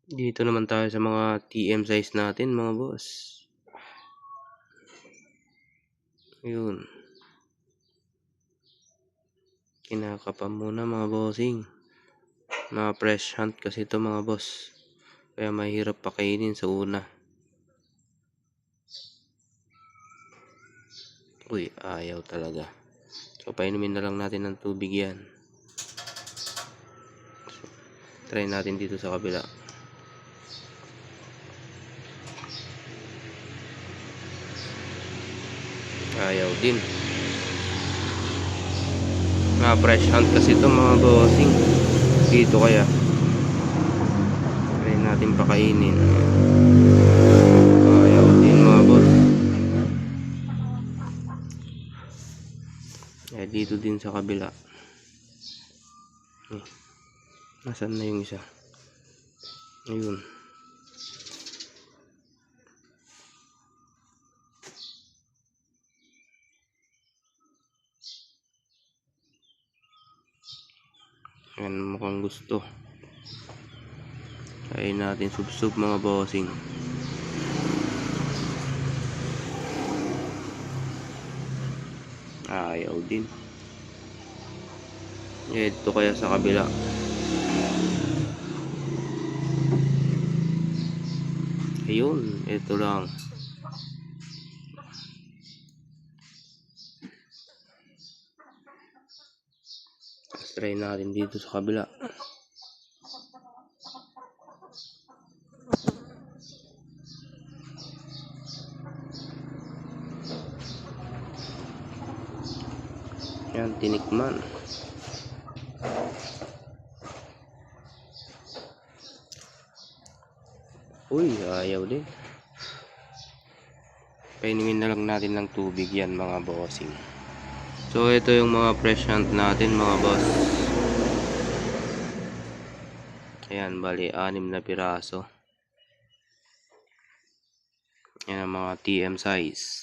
Dito naman tayo sa mga TM size natin mga boss. Yun. Kinakapa muna mga bossing. Mga fresh hunt kasi ito mga boss. Kaya mahirap pakainin sa una. Uy, ayaw talaga. So, painumin na lang natin ng tubig yan. So, try natin dito sa kabila. Ayaw din. Mga fresh hunt kasi ito mga bossing. Dito kaya. Try natin pakainin. Ayaw din mga boss. Eh, dito din sa kabila. Nasaan na yung isa? Ayun. Yan, mukhang gusto. Kain natin sub-sub mga bossing. Ayaw din. Ito kaya sa kabila. Ayun, ito lang. Try natin dito sa kabila. Yan, tinikman. Uy, ayaw din. Painumin na lang natin ng tubig yan mga bossing. So ito yung mga fresh hunt natin mga boss. Ayan, bali 6 na piraso. Yan ang mga TM size.